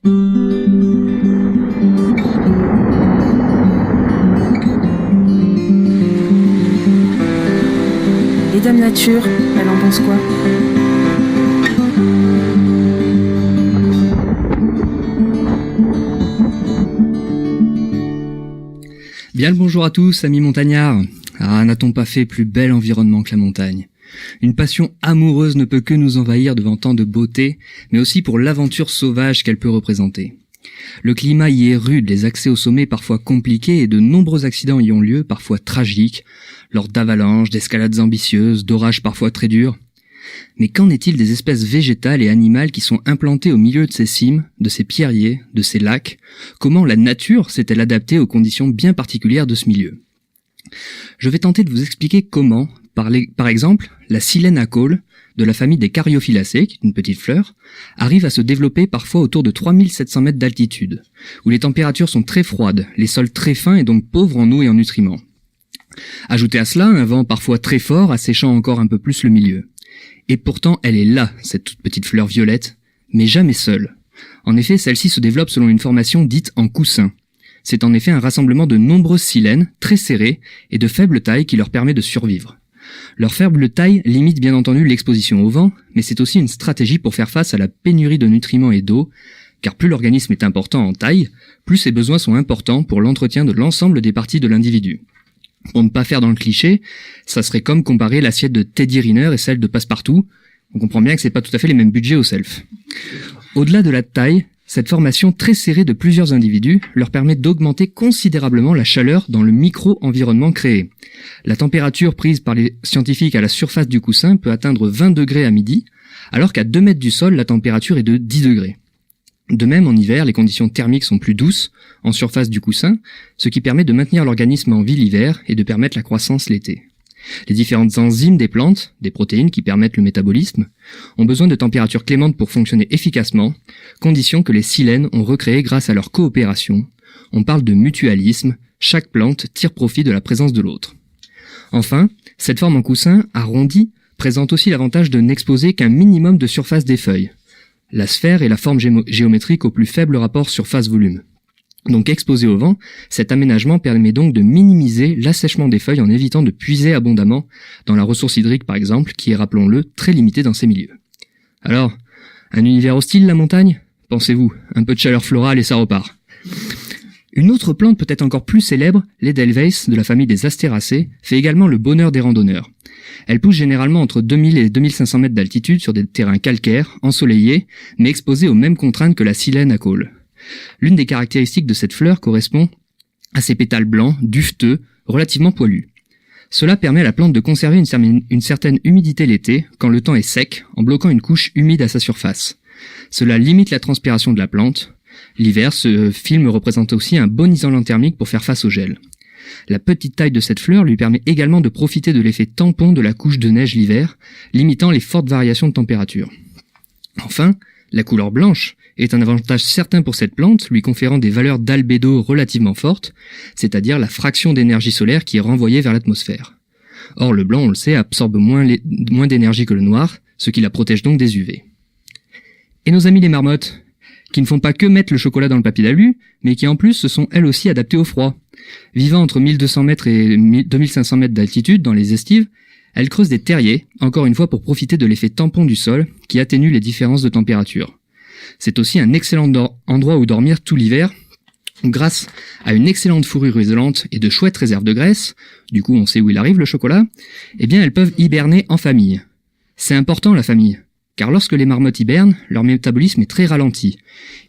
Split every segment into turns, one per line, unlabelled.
Et Dame Nature, elle en pense quoi?
Bien le bonjour à tous, amis montagnards. Ah, n'a-t-on pas fait plus bel environnement que la montagne? Une passion amoureuse ne peut que nous envahir devant tant de beauté, mais aussi pour l'aventure sauvage qu'elle peut représenter. Le climat y est rude, les accès au sommet parfois compliqués et de nombreux accidents y ont lieu, parfois tragiques, lors d'avalanches, d'escalades ambitieuses, d'orages parfois très durs. Mais qu'en est-il des espèces végétales et animales qui sont implantées au milieu de ces cimes, de ces pierriers, de ces lacs? Comment la nature s'est-elle adaptée aux conditions bien particulières de ce milieu? Je vais tenter de vous expliquer comment, par exemple, la silène à caules, de la famille des Caryophyllacées, qui est une petite fleur, arrive à se développer parfois autour de 3700 mètres d'altitude, où les températures sont très froides, les sols très fins et donc pauvres en eau et en nutriments. Ajoutez à cela un vent parfois très fort asséchant encore un peu plus le milieu. Et pourtant, elle est là, cette toute petite fleur violette, mais jamais seule. En effet, celle-ci se développe selon une formation dite en coussin. C'est en effet un rassemblement de nombreuses silènes, très serrées, et de faible taille qui leur permet de survivre. Leur faible taille limite bien entendu l'exposition au vent, mais c'est aussi une stratégie pour faire face à la pénurie de nutriments et d'eau, car plus l'organisme est important en taille, plus ses besoins sont importants pour l'entretien de l'ensemble des parties de l'individu. Pour ne pas faire dans le cliché, ça serait comme comparer l'assiette de Teddy Riner et celle de Passepartout. On comprend bien que c'est pas tout à fait les mêmes budgets au self. Au-delà de la taille, cette formation très serrée de plusieurs individus leur permet d'augmenter considérablement la chaleur dans le micro-environnement créé. La température prise par les scientifiques à la surface du coussin peut atteindre 20 degrés à midi, alors qu'à 2 mètres du sol, la température est de 10 degrés. De même, en hiver, les conditions thermiques sont plus douces en surface du coussin, ce qui permet de maintenir l'organisme en vie l'hiver et de permettre la croissance l'été. Les différentes enzymes des plantes, des protéines qui permettent le métabolisme, ont besoin de températures clémentes pour fonctionner efficacement, condition que les silènes ont recréée grâce à leur coopération. On parle de mutualisme, chaque plante tire profit de la présence de l'autre. Enfin, cette forme en coussin arrondie présente aussi l'avantage de n'exposer qu'un minimum de surface des feuilles. La sphère est la forme géométrique au plus faible rapport surface-volume. Donc exposé au vent, cet aménagement permet donc de minimiser l'assèchement des feuilles en évitant de puiser abondamment dans la ressource hydrique par exemple, qui est, rappelons-le, très limitée dans ces milieux. Alors, un univers hostile la montagne? Pensez-vous, un peu de chaleur florale et ça repart. Une autre plante peut-être encore plus célèbre, l'Edelweiss de la famille des Astéracées, fait également le bonheur des randonneurs. Elle pousse généralement entre 2000 et 2500 mètres d'altitude sur des terrains calcaires, ensoleillés, mais exposés aux mêmes contraintes que la silène à caules. L'une des caractéristiques de cette fleur correspond à ses pétales blancs, duveteux, relativement poilus. Cela permet à la plante de conserver une certaine humidité l'été, quand le temps est sec, en bloquant une couche humide à sa surface. Cela limite la transpiration de la plante. L'hiver, ce film représente aussi un bon isolant thermique pour faire face au gel. La petite taille de cette fleur lui permet également de profiter de l'effet tampon de la couche de neige l'hiver, limitant les fortes variations de température. Enfin, la couleur blanche est un avantage certain pour cette plante, lui conférant des valeurs d'albédo relativement fortes, c'est-à-dire la fraction d'énergie solaire qui est renvoyée vers l'atmosphère. Or, le blanc, on le sait, absorbe moins d'énergie que le noir, ce qui la protège donc des UV. Et nos amis les marmottes, qui ne font pas que mettre le chocolat dans le papier d'alu, mais qui en plus se sont elles aussi adaptées au froid. Vivant entre 1200 mètres et 2500 mètres d'altitude dans les estives, elles creusent des terriers, encore une fois pour profiter de l'effet tampon du sol, qui atténue les différences de température. C'est aussi un excellent endroit où dormir tout l'hiver, grâce à une excellente fourrure isolante et de chouettes réserves de graisse, du coup on sait où il arrive le chocolat, eh bien elles peuvent hiberner en famille. C'est important la famille, car lorsque les marmottes hibernent, leur métabolisme est très ralenti,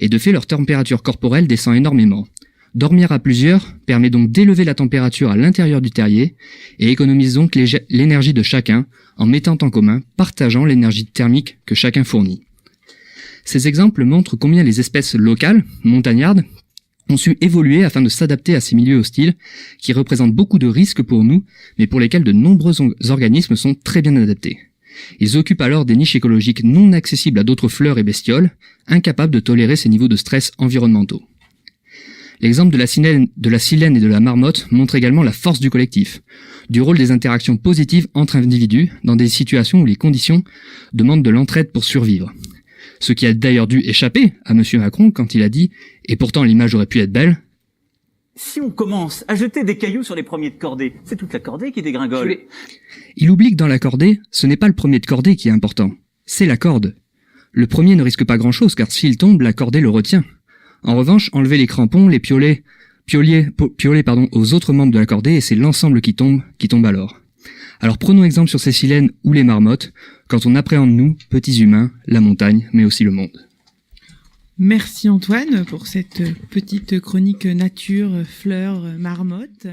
et de fait leur température corporelle descend énormément. Dormir à plusieurs permet donc d'élever la température à l'intérieur du terrier et économise donc l'énergie de chacun en mettant en commun, partageant l'énergie thermique que chacun fournit. Ces exemples montrent combien les espèces locales, montagnardes, ont su évoluer afin de s'adapter à ces milieux hostiles qui représentent beaucoup de risques pour nous, mais pour lesquels de nombreux organismes sont très bien adaptés. Ils occupent alors des niches écologiques non accessibles à d'autres fleurs et bestioles, incapables de tolérer ces niveaux de stress environnementaux. L'exemple de la silène et de la marmotte montre également la force du collectif, du rôle des interactions positives entre individus dans des situations où les conditions demandent de l'entraide pour survivre. Ce qui a d'ailleurs dû échapper à Monsieur Macron quand il a dit « Et pourtant l'image aurait pu être belle ».
Si on commence à jeter des cailloux sur les premiers de cordée, c'est toute la cordée qui dégringole.
Il oublie que dans la cordée, ce n'est pas le premier de cordée qui est important, c'est la corde. Le premier ne risque pas grand-chose car s'il tombe, la cordée le retient. En revanche, enlever les crampons, les piolets aux autres membres de la cordée et c'est l'ensemble qui tombe alors. Alors prenons exemple sur ces silènes ou les marmottes, quand on appréhende nous, petits humains, la montagne, mais aussi le monde.
Merci Antoine pour cette petite chronique nature, fleurs, marmotte.